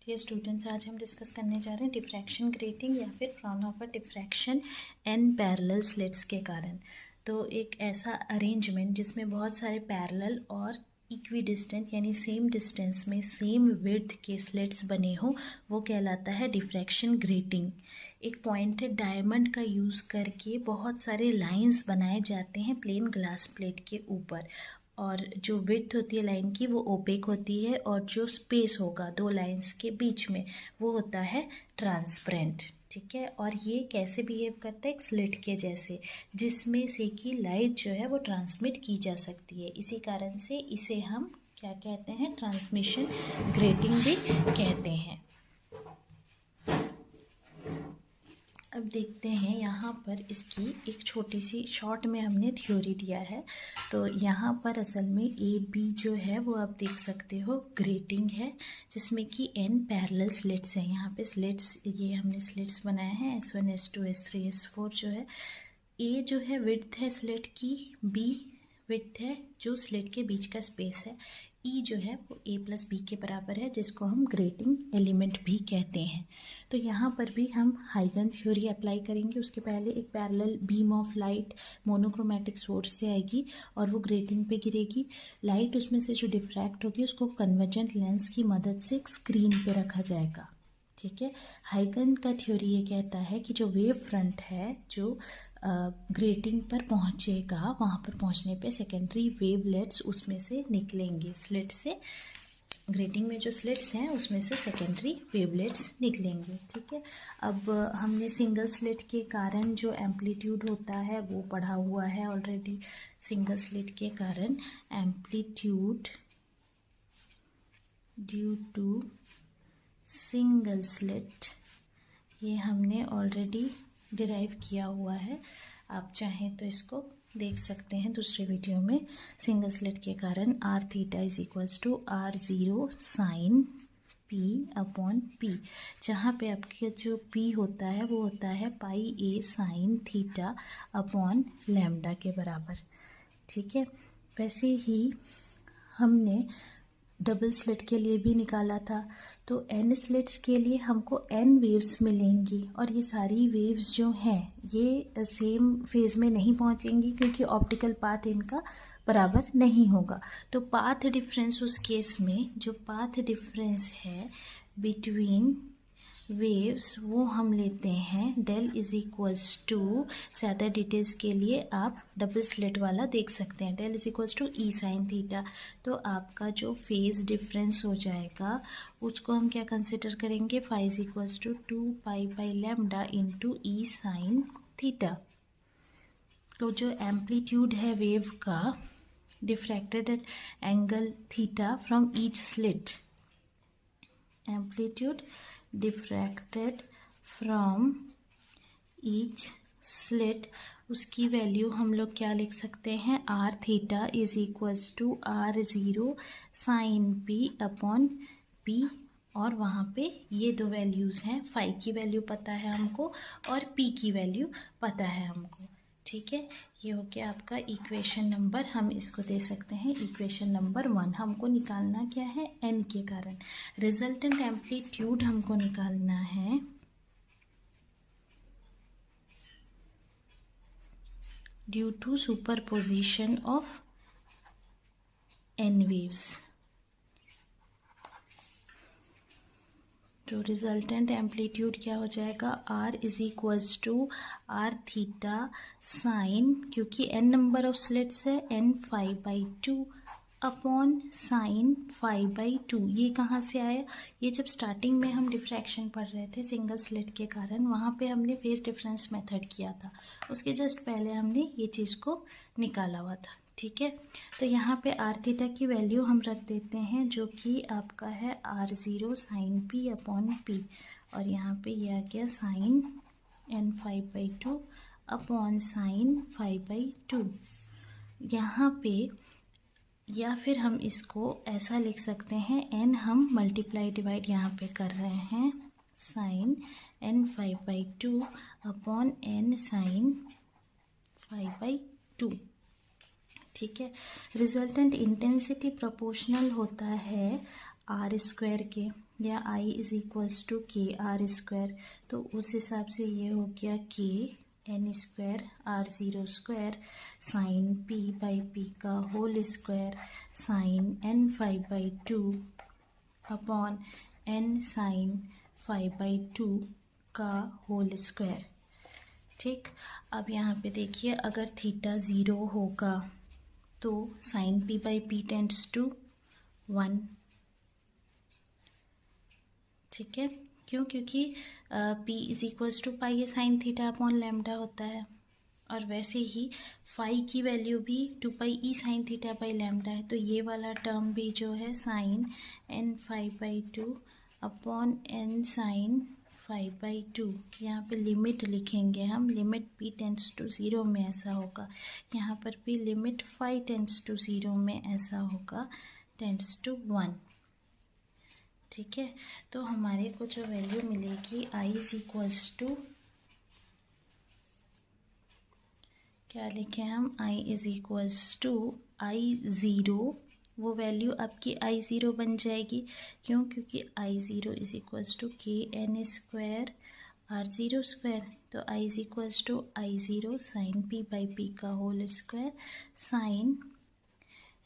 Dear students, आज हम discuss करने जा रहे हैं डिफ्रैक्शन ग्रेटिंग या फिर Fraunhofer diffraction N parallel slits के कारण। तो एक ऐसा अरेंजमेंट जिसमें बहुत सारे पैरेलल और इक्वी डिस्टेंट यानी सेम डिस्टेंस में सेम विड्थ के स्लिट्स बने हो वो कहलाता है डिफ्रैक्शन ग्रेटिंग। एक पॉइंटेड डायमंड का यूज़ करके बहुत सारे लाइंस बनाए जाते हैं प्लेन ग्लास प्लेट के ऊपर, और जो विड्थ होती है लाइन की वो ओपेक होती है और जो स्पेस होगा दो लाइंस के बीच में वो होता है ट्रांसपेरेंट। ठीक है, और ये कैसे बिहेव करता है, एक स्लिट के जैसे, जिसमें से कि लाइट जो है वो ट्रांसमिट की जा सकती है। इसी कारण से इसे हम क्या कहते हैं, ट्रांसमिशन ग्रेटिंग भी कहते हैं। अब देखते हैं यहाँ पर इसकी एक छोटी सी शॉर्ट में हमने थ्योरी दिया है। तो यहाँ पर असल में ए बी जो है वो आप देख सकते हो ग्रेटिंग है, जिसमें कि एन पैरेलल स्लिट्स हैं। यहाँ पे स्लिट्स, ये हमने स्लिट्स बनाए हैं S1 S2 S3 S4 जो है। ए जो है विड्थ है स्लिट की, बी विड्थ है जो स्लिट के बीच का स्पेस है, ई जो है वो ए प्लस बी के बराबर है, जिसको हम ग्रेटिंग एलिमेंट भी कहते हैं। तो यहाँ पर भी हम हाइगन थ्योरी अप्लाई करेंगे। उसके पहले एक parallel beam of light monochromatic source से आएगी और वो ग्रेटिंग पे गिरेगी। लाइट उसमें से जो डिफ्रैक्ट होगी उसको कन्वर्जेंट लेंस की मदद से स्क्रीन पे रखा जाएगा। ठीक है, हाइगन का थ्योरी ये कहता है कि जो वेव फ्रंट है जो ग्रेटिंग पर पहुंचेगा, वहाँ पर पहुंचने पे सेकेंडरी वेवलेट्स उसमें से निकलेंगे। स्लिट से ग्रेटिंग में जो स्लिट्स हैं उसमें से सेकेंडरी वेवलेट्स निकलेंगे। ठीक है, अब हमने सिंगल स्लिट के कारण जो एम्पलीट्यूड होता है वो पढ़ा हुआ है ऑलरेडी। सिंगल स्लिट के कारण amplitude due to single slit, ये हमने ऑलरेडी डिराइव किया हुआ है। आप चाहें तो इसको देख सकते हैं दूसरे वीडियो में। सिंगल स्लिट के कारण R theta is equals to R0 sine P upon P, जहाँ पे आपके जो P होता है वो होता है पाई A sign theta upon lambda के बराबर। ठीक है, वैसे ही हमने डबल स्लिट के लिए भी निकाला था। तो एन स्लिट्स के लिए हमको एन वेव्स मिलेंगी, और ये सारी वेव्स जो हैं ये सेम फेज में नहीं पहुंचेंगी क्योंकि ऑप्टिकल पाथ इनका बराबर नहीं होगा। तो पाथ डिफरेंस उस केस में, जो पाथ डिफरेंस है बिटवीन वेव्स वो हम लेते हैं डेल इज इक्वल्स टू, ज़्यादा डिटेल्स के लिए आप डबल स्लिट वाला देख सकते हैं, del is equals to E sine theta. तो आपका जो फेज डिफरेंस हो जाएगा उसको हम क्या कंसिडर करेंगे, phi is equals to 2 pi lambda into E sine theta. तो जो एम्पलीट्यूड है वेव का diffracted at angle theta from each slit, amplitude diffracted from each slit, उसकी वैल्यू हम लोग क्या लिख सकते हैं, R theta is equals to R0 sine P upon P, और वहाँ पे ये दो वैल्यूज़ हैं, फाई की वैल्यू पता है हमको और P की वैल्यू पता है हमको। ठीक है, ये हो गया आपका इक्वेशन नंबर, हम इसको दे सकते हैं इक्वेशन नंबर 1। हमको निकालना क्या है, n के कारण रिजल्टेंट एम्पलीट्यूड हमको निकालना है due to superposition of n waves. तो रिजल्टेंट एम्पलीट्यूड क्या हो जाएगा, R is equals to R theta sine, क्योंकि n नंबर ऑफ स्लिट्स है, n 5/2 अपॉन साइन 5/2। ये कहाँ से आया, ये जब स्टार्टिंग में हम डिफ्रैक्शन पढ़ रहे थे सिंगल स्लिट के कारण, वहाँ पे हमने फेज डिफरेंस मेथड किया था, उसके जस्ट पहले हमने ये चीज़ को निकाला हुआ था। ठीक है, तो यहाँ पे आर थीटा की वैल्यू हम रख देते हैं जो कि आपका है R0 sine P upon P, और यहाँ पे ये आ गया साइन n 5/2 अपॉन साइन 5/2। यहाँ पे या फिर हम इसको ऐसा लिख सकते हैं, n हम मल्टीप्लाई डिवाइड यहाँ पे कर रहे हैं, sine n 5/2 upon n sine 5/2। ठीक है, रिजल्टेंट इंटेंसिटी प्रोपोर्शनल होता है R² के, या I is equals to K R square, तो उस हिसाब से ये हो गया K N square R zero square sine P by P का whole square sine N 5/2 upon N sine 5/2 का होल स्क्वायर। ठीक, अब यहाँ पे देखिए अगर थीटा ज़ीरो होगा तो sine P by P tends to 1। ठीक है, क्यों? क्योंकि P is equals to pi A sine theta upon lambda होता है, और वैसे ही फाई की वैल्यू भी 2 pi sine theta by lambda है, तो ये वाला टर्म भी जो है sine N 5/2 upon N sine 5/2, यहाँ पे लिमिट लिखेंगे हम, लिमिट p टेंड्स टू 0 में ऐसा होगा, यहाँ पर भी लिमिट फाई टेंड्स टू 0 में ऐसा होगा, टेंड्स टू 1। ठीक है, तो हमारे को जो वैल्यू मिलेगी आई इज इक्वल्स टू, क्या लिखें हम, I is equals to I zero, वो वैल्यू आपकी आई ज़ीरो बन जाएगी, क्यों? क्योंकि I zero is equals to K N square R zero square, तो I is equals to I zero sine P by P का whole square sine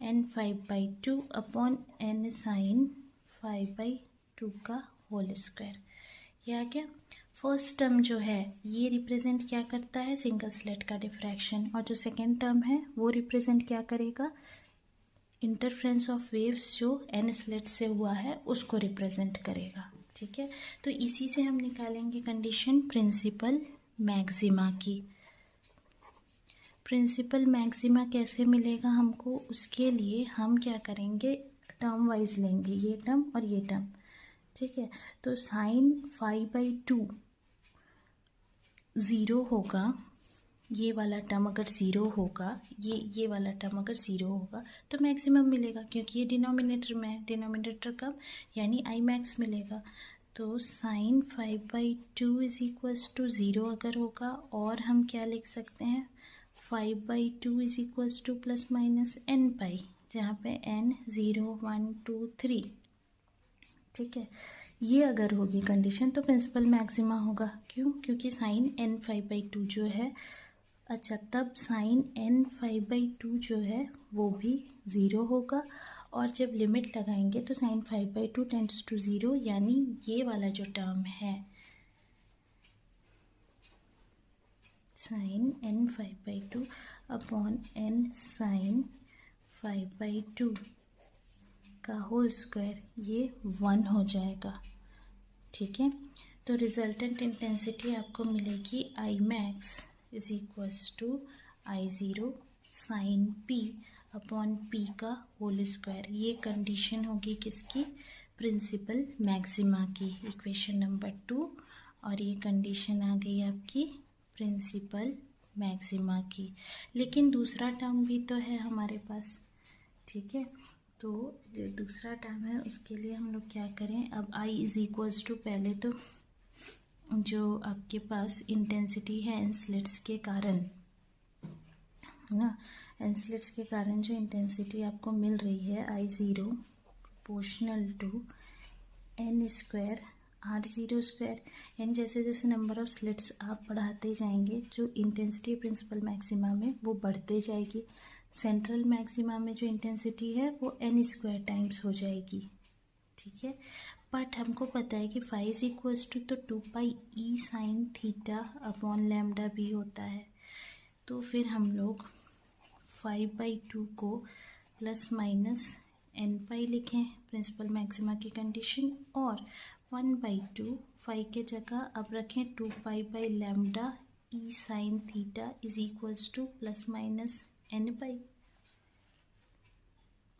N 5/2 upon N sine 5/2 का whole square. ये आ गया। First term जो है ये represent क्या करता है, सिंगल स्लिट का डिफ्रैक्शन, और जो सेकेंड टर्म है वो रिप्रेजेंट क्या करेगा, इंटरफ्रेंस ऑफ वेव्स जो एन स्लिट से हुआ है उसको रिप्रेजेंट करेगा। ठीक है, तो इसी से हम निकालेंगे कंडीशन प्रिंसिपल मैक्सिमा की। प्रिंसिपल मैक्सिमा कैसे मिलेगा हमको, उसके लिए हम क्या करेंगे, टर्म वाइज लेंगे, ये टर्म और ये टर्म। ठीक है, तो साइन 5/2 ज़ीरो होगा, ये वाला टर्म अगर ज़ीरो होगा, ये वाला टर्म अगर ज़ीरो होगा तो मैक्सिमम मिलेगा, क्योंकि ये डिनोमिनेटर में है, डिनोमिनेटर कम यानी आई मैक्स मिलेगा। तो साइन 5/2 इज इक्वल्स टू 0 अगर होगा, और हम क्या लिख सकते हैं, 5/2 is equals to plus minus N pi, जहाँ पे एन 0 1 2 3। ठीक है, ये अगर होगी कंडीशन तो प्रिंसिपल मैक्सिमा होगा, क्यों? क्योंकि साइन एन 5/2 जो है, अच्छा तब साइन एन 5/2 जो है वो भी 0 होगा, और जब लिमिट लगाएंगे तो साइन 5/2 टेंड्स टू 0, यानी ये वाला जो टर्म है sine N 5/2 upon N sine 5/2 का होल स्क्वायर ये 1 हो जाएगा। ठीक है, तो रिजल्टेंट इंटेंसिटी आपको मिलेगी I max is equals to I zero sine P upon P का होल स्क्वायर। ये कंडीशन होगी किसकी, प्रिंसिपल मैक्सिमा की, इक्वेशन नंबर 2, और ये कंडीशन आ गई आपकी प्रिंसिपल मैक्सिमा की। लेकिन दूसरा टर्म भी तो है हमारे पास। ठीक है, तो जो दूसरा टर्म है उसके लिए हम लोग क्या करें, अब आई इज़ इक्वल्स टू, पहले तो जो आपके पास इंटेंसिटी है इन स्लिट्स के कारण, है ना, इन स्लिट्स के कारण जो इंटेंसिटी आपको मिल रही है I zero proportional to N square R zero square, यानी जैसे जैसे नंबर ऑफ स्लिट्स आप बढ़ाते जाएंगे जो इंटेंसिटी प्रिंसिपल मैक्सिमा में वो बढ़ते जाएगी। सेंट्रल मैक्सिमा में जो इंटेंसिटी है वो एन स्क्वायर टाइम्स हो जाएगी। ठीक है, बट हमको पता है कि फाई इज इक्वल्स टू तो 2 pi sine theta upon lambda भी होता है, तो फिर हम लोग 5/2 को प्लस माइनस एन पाई लिखें प्रिंसिपल मैक्सिमा की कंडीशन, और 1/2 फाई के जगह अब रखें 2 pi by lambda E sine theta is equals to plus minus N pi.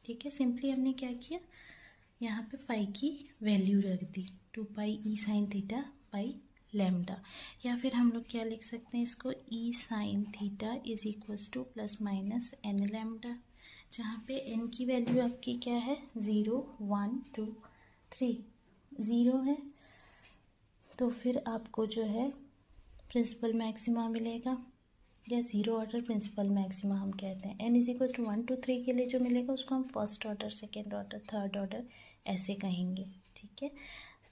ठीक है, सिंपली हमने क्या किया, यहाँ पे फाई की वैल्यू रख दी 2 pi sine theta by lambda, या फिर हम लोग क्या लिख सकते हैं इसको, E sine theta is equals to plus minus N lambda, जहाँ पे एन की वैल्यू आपकी क्या है, 0 1 2 3, 0 है, तो फिर आपको जो है प्रिंसिपल मैक्सिमा मिलेगा, या ज़ीरो ऑर्डर प्रिंसिपल मैक्सिमा हम कहते हैं। एन इज इक्वल टू 1 2 3 के लिए जो मिलेगा उसको हम first order, second order, third order ऐसे कहेंगे। ठीक है।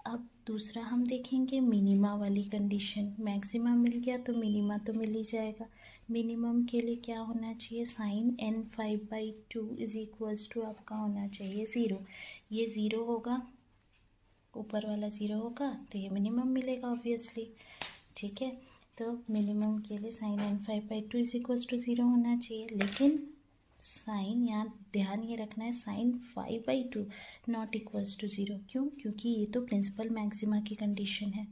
अब दूसरा हम देखेंगे मिनिमा वाली कंडीशन। मैक्सिमा मिल गया तो मिनिमा तो मिल ही जाएगा। मिनिमम के लिए क्या होना चाहिए, sine n 5/2 is equals to आपका होना चाहिए 0। ये 0 होगा, ऊपर वाला 0 होगा तो ये मिनिमम मिलेगा ऑब्वियसली। ठीक है, तो मिनिमम के लिए sine n 5/2 is equals to 0 होना चाहिए। लेकिन साइन, यहाँ ध्यान ये रखना है, साइन 5/2 नॉट इक्वल्स टू 0। क्यों? क्योंकि ये तो प्रिंसिपल मैक्सिमा की कंडीशन है,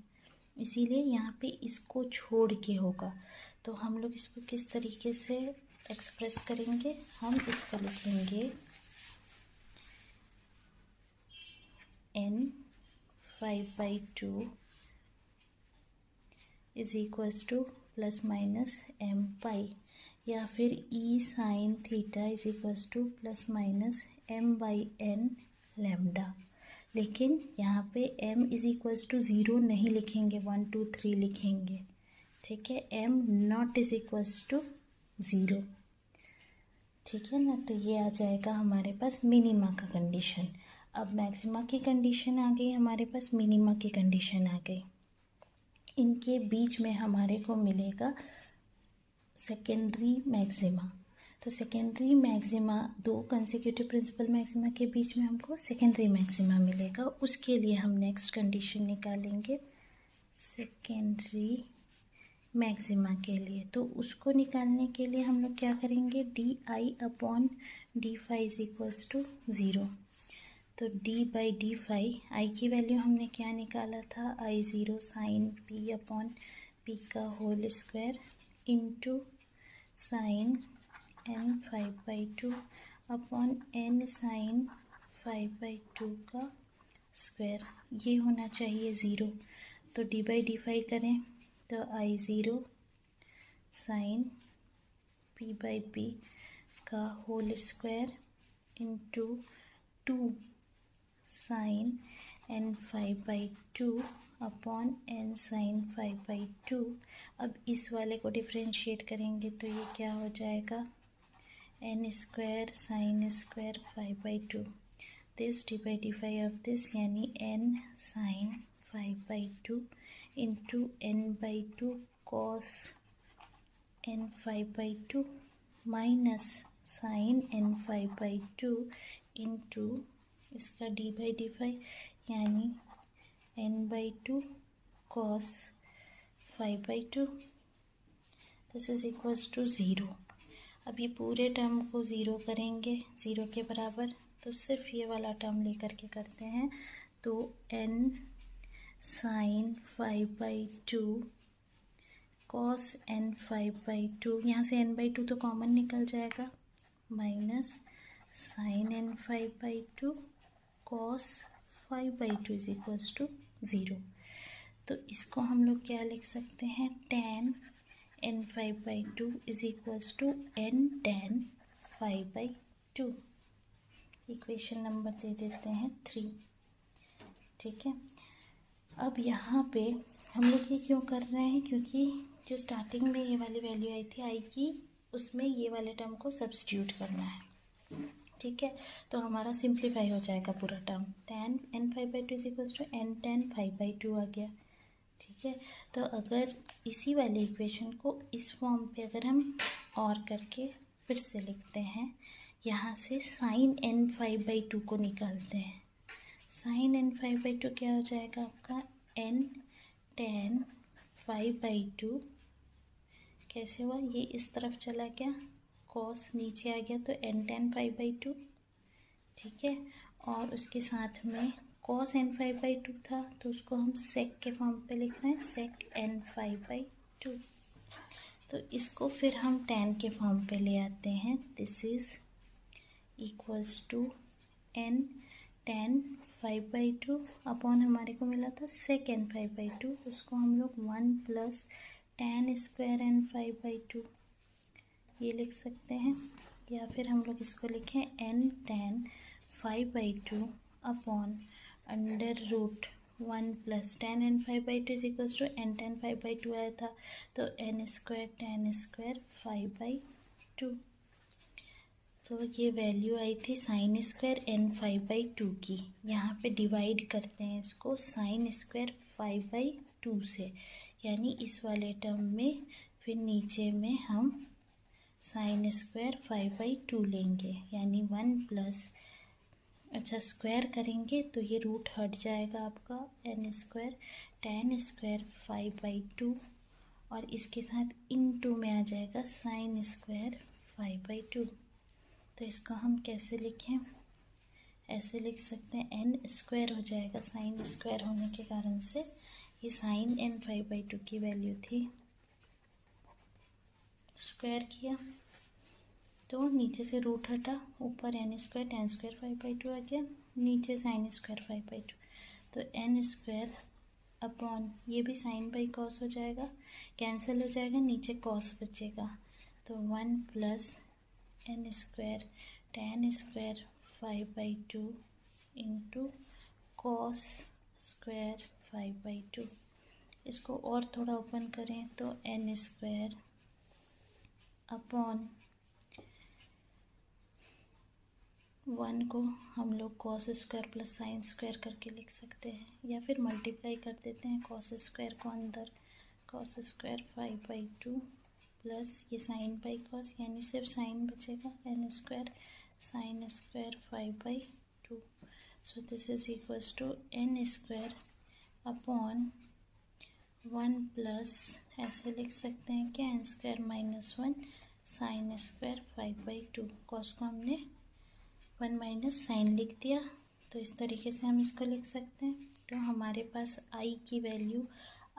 इसीलिए यहाँ पे इसको छोड़ के होगा। तो हम लोग इसको किस तरीके से एक्सप्रेस करेंगे, हम इसको लिखेंगे n 5/2 is equals to plus minus m पाई, या फिर e sign theta is equals to plus minus m/n lambda. लेकिन यहाँ पे m इज इक्वल्स टू 0 नहीं लिखेंगे, 1 2 3 लिखेंगे। ठीक है, m not is equals to 0। ठीक है ना, तो ये आ जाएगा हमारे पास मिनिमा का कंडीशन। अब मैक्सिमा की कंडीशन आ गई, हमारे पास मिनिमा की कंडीशन आ गई। इनके बीच में हमारे को मिलेगा सेकेंडरी मैक्सिमा। तो सेकेंडरी मैक्सिमा, दो कंसेक्यूटिव प्रिंसिपल मैक्सिमा के बीच में हमको सेकेंडरी मैक्सिमा मिलेगा। उसके लिए हम नेक्स्ट कंडीशन निकालेंगे सेकेंडरी मैक्सिमा के लिए। तो उसको निकालने के लिए हम लोग क्या करेंगे, di/d5 इज इक्वल्स टू 0। तो d/d5, आई की वैल्यू हमने क्या निकाला था, I0 साइन p/p का whole square into sine n 5/2 upon n sine 5/2 का स्क्वायर, ये होना चाहिए 0। तो d/d5 करें तो I0 साइन p/p का whole square into 2 sine n 5/2 upon n sine 5/2। अब इस वाले को डिफ्रेंशिएट करेंगे तो ये क्या हो जाएगा, n square sine square 5/2, this d/d5 of this, यानी n sine 5/2 into n/2 cos n 5/2 minus sine n 5/2 into इसका d/d5 यानी n/2 cos 5/2, this is equals to 0। अब ये पूरे टर्म को 0 करेंगे, 0 के बराबर, तो सिर्फ ये वाला टर्म लेकर के करते हैं। तो n साइन 5/2 कॉस n 5/2, यहाँ से n/2 तो कॉमन निकल जाएगा, minus sine n 5/2 cos 5/2 is equals to 0। तो इसको हम लोग क्या लिख सकते हैं, tan n 5/2 is equals to n tan 5/2। Equation number दे देते हैं 3। ठीक है, अब यहाँ पे हम लोग ये क्यों कर रहे हैं, क्योंकि जो स्टार्टिंग में ये वाली वैल्यू आई थी आई की, उसमें ये वाले टर्म को सब्स्टिट्यूट करना है। ठीक है, तो हमारा सिंप्लीफाई हो जाएगा पूरा term, tan n 5/2 is equals to n tan 5/2 आ गया। ठीक है, तो अगर इसी वाले इक्वेशन को इस फॉर्म पे अगर हम और करके फिर से लिखते हैं, यहाँ से साइन n 5/2 को निकालते हैं। साइन n 5/2 क्या हो जाएगा आपका, n tan 5/2, कैसे हुआ, ये इस तरफ चला गया, कॉस नीचे आ गया तो n tan 5/2। ठीक है, और उसके साथ में कॉस n 5/2 था तो उसको हम सेक के फॉर्म पे लिख रहे हैं, सेक n 5/2। तो इसको फिर हम tan के फॉर्म पे ले आते हैं, this is equals to n tan 5/2 upon हमारे को मिला था सेक n 5/2, उसको हम लोग 1 प्लस tan स्क्वायर n 5/2 ये लिख सकते हैं, या फिर हम लोग इसको लिखें n tan 5/2 upon under root 1 plus tan n 5/2 is equals to n tan 5/2 आया था तो n स्क्वायर tan स्क्वायर 5/2। तो ये वैल्यू आई थी साइन स्क्वायर n5/2 की। यहाँ पे डिवाइड करते हैं इसको साइन स्क्वायर 5/2 से, यानी इस वाले टर्म में फिर नीचे में हम साइन स्क्वायर 5/2 लेंगे, यानी 1 प्लस, अच्छा स्क्वायर करेंगे तो ये रूट हट जाएगा आपका n स्क्वायर tan स्क्वायर 5/2 और इसके साथ इनटू में आ जाएगा साइन स्क्वायर 5/2। तो इसको हम कैसे लिखें, ऐसे लिख सकते हैं n स्क्वायर हो जाएगा, साइन स्क्वायर होने के कारण से ये साइन n 5/2 की वैल्यू थी। स्क्वायर किया तो नीचे से रूट हटा, ऊपर n स्क्वायर tan स्क्वायर 5/2 आ गया, नीचे साइन स्क्वायर 5/2, तो n स्क्वायर अपॉन ये भी साइन बाई कॉस हो जाएगा, कैंसिल हो जाएगा, नीचे कॉस बचेगा, तो 1 plus n square tan square 5/2 into cos square 5/2। इसको और थोड़ा ओपन करें तो n स्क्वायर अपॉन 1 को हम लोग cos square plus sine square करके लिख सकते हैं, या फिर मल्टीप्लाई कर देते हैं कॉस स्क्वायर को अंदर, कॉस स्क्वायर 5/2 प्लस ये साइन बाई कॉस, यानी सिर्फ साइन बचेगा, n square sine square 5/2। So this is equals to n square upon 1 plus, ऐसे लिख सकते हैं कि n square minus 1 sine square 5/2। Cos को हमने 1 माइनस साइन लिख दिया, तो इस तरीके से हम इसको लिख सकते हैं। तो हमारे पास i की वैल्यू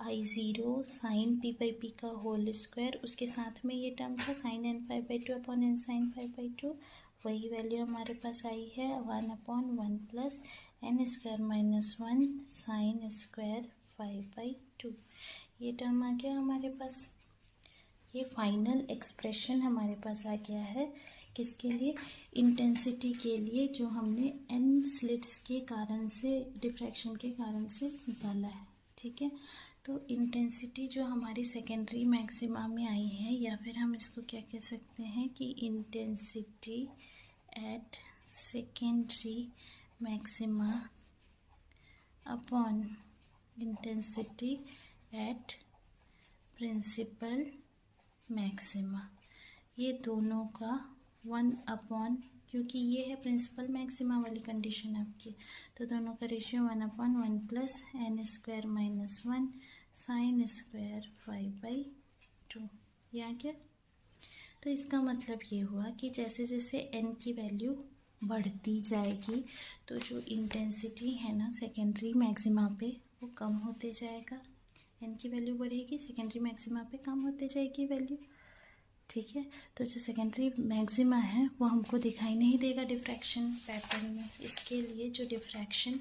I0 साइन p/p का होल स्क्वायर, उसके साथ में ये टर्म था sine n 5/2 upon n sine 5/2, वही वैल्यू हमारे पास आई है 1/1 plus n square minus 1 sine square 5/2। ये टर्म आ गया हमारे पास। ये फाइनल एक्सप्रेशन हमारे पास आ गया है, किसके लिए, इंटेंसिटी के लिए, जो हमने n स्लिट्स के कारण से, डिफ्रैक्शन के कारण से निकाला है। ठीक है, तो इंटेंसिटी जो हमारी सेकेंडरी मैक्सिमा में आई है, या फिर हम इसको क्या कह सकते हैं कि intensity at secondary maxima upon intensity at principal maxima, ये दोनों का 1/, क्योंकि ये है प्रिंसिपल मैक्सिमा वाली कंडीशन आपकी, तो दोनों का ratio 1/1 plus n square minus 1 sine square 5/2, ये आ गया। तो इसका मतलब ये हुआ कि जैसे जैसे n की वैल्यू बढ़ती जाएगी तो जो इंटेंसिटी है ना सेकेंडरी मैक्सिमा पे, वो कम होते जाएगा। n की वैल्यू बढ़ेगी, सेकेंडरी मैक्सिमा पे कम होते जाएगी वैल्यू। ठीक है, तो जो सेकेंडरी मैक्सिमा है वो हमको दिखाई नहीं देगा डिफ्रैक्शन पैटर्न में। इसके लिए जो डिफ्रैक्शन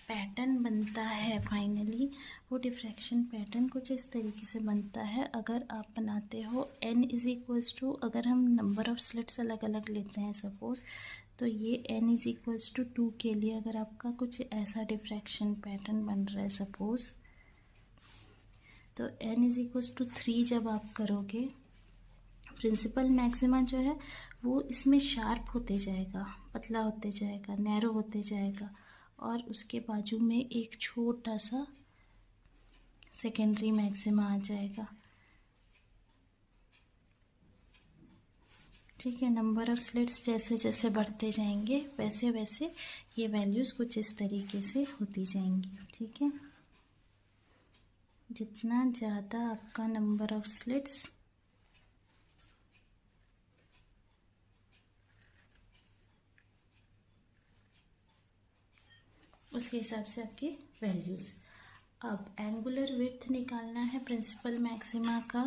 पैटर्न बनता है फाइनली, वो डिफ्रैक्शन पैटर्न कुछ इस तरीके से बनता है। अगर आप बनाते हो n इज इक्वल्स टू, अगर हम नंबर ऑफ स्लिट्स अलग अलग लेते हैं सपोज, तो ये n इज इक्वल्स टू 2 के लिए अगर आपका कुछ ऐसा डिफ्रैक्शन पैटर्न बन रहा है सपोज, तो n इज इक्वल्स टू 3 जब आप करोगे, प्रिंसिपल मैक्सिमा जो है वो इसमें शार्प होते जाएगा, पतला होते जाएगा, नैरो होते जाएगा, और उसके बाजू में एक छोटा सा सेकेंडरी मैक्सिमा आ जाएगा। ठीक है, नंबर ऑफ स्लिट्स जैसे जैसे बढ़ते जाएंगे वैसे वैसे ये वैल्यूज़ कुछ इस तरीके से होती जाएंगी। ठीक है, जितना ज़्यादा आपका नंबर ऑफ स्लिट्स उसके हिसाब से आपकी वैल्यूज़। अब एंगुलर विड्थ निकालना है प्रिंसिपल मैक्सिमा का,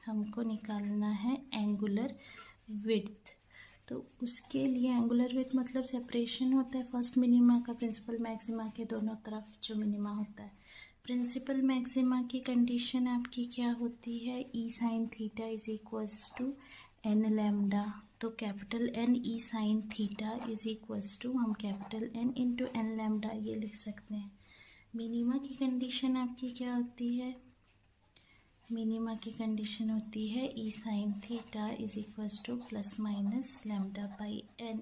हमको निकालना है एंगुलर विड्थ। तो उसके लिए एंगुलर विड्थ मतलब सेपरेशन होता है फर्स्ट मिनिमा का प्रिंसिपल मैक्सिमा के दोनों तरफ जो मिनिमा होता है। प्रिंसिपल मैक्सिमा की कंडीशन आपकी क्या होती है, E sine theta is equals to N lambda. तो capital N E sine theta is equals to, हम capital N into N lambda ये लिख सकते हैं। मिनिमा की कंडीशन आपकी क्या होती है, मिनिमा की कंडीशन होती है E sine theta is equals to plus minus lambda by N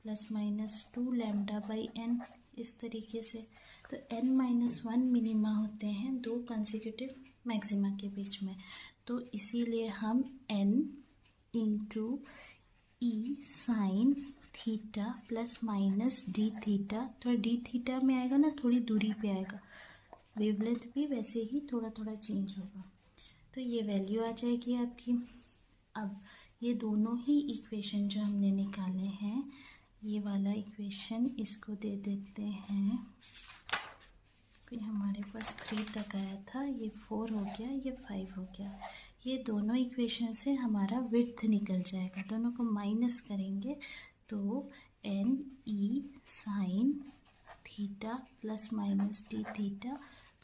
plus minus 2 lambda by N, इस तरीके से। तो n-1 मिनिमा होते हैं दो कंसेक्यूटिव मैक्सिमा के बीच में, तो इसीलिए हम n into E sine theta plus minus D theta, थोड़ा डी थीटा में आएगा ना, थोड़ी दूरी पे आएगा, वेवलेंथ भी वैसे ही थोड़ा थोड़ा चेंज होगा, तो ये वैल्यू आ जाएगी आपकी। अब ये दोनों ही इक्वेशन जो हमने निकाले हैं, ये वाला इक्वेशन इसको दे देते हैं, फिर हमारे पास 3 तक आया था, ये 4 हो गया, ये 5 हो गया। ये दोनों इक्वेशन से हमारा विड्थ निकल जाएगा, दोनों को माइनस करेंगे तो N E sine theta plus minus D theta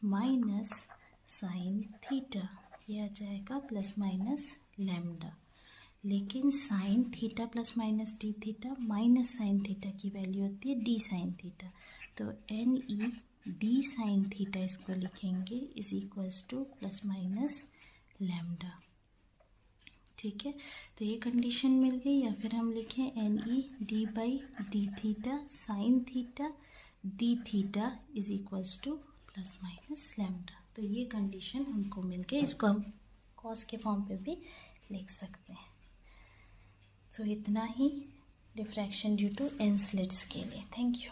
minus sine theta, ये आ जाएगा प्लस माइनस लैम्डा। लेकिन sine theta plus minus D theta minus sine theta की वैल्यू होती है डी साइन थीटा, तो N E D sine theta इसको लिखेंगे is equals to plus minus lambda. ठीक है, तो ये कंडीशन मिल गई, या फिर हम लिखें N E D by D theta sine theta D theta is equals to plus minus lambda. तो ये कंडीशन हमको मिल गई, इसको हम कॉस के फॉर्म पे भी लिख सकते हैं। तो इतना ही diffraction due to N slits के लिए। Thank you.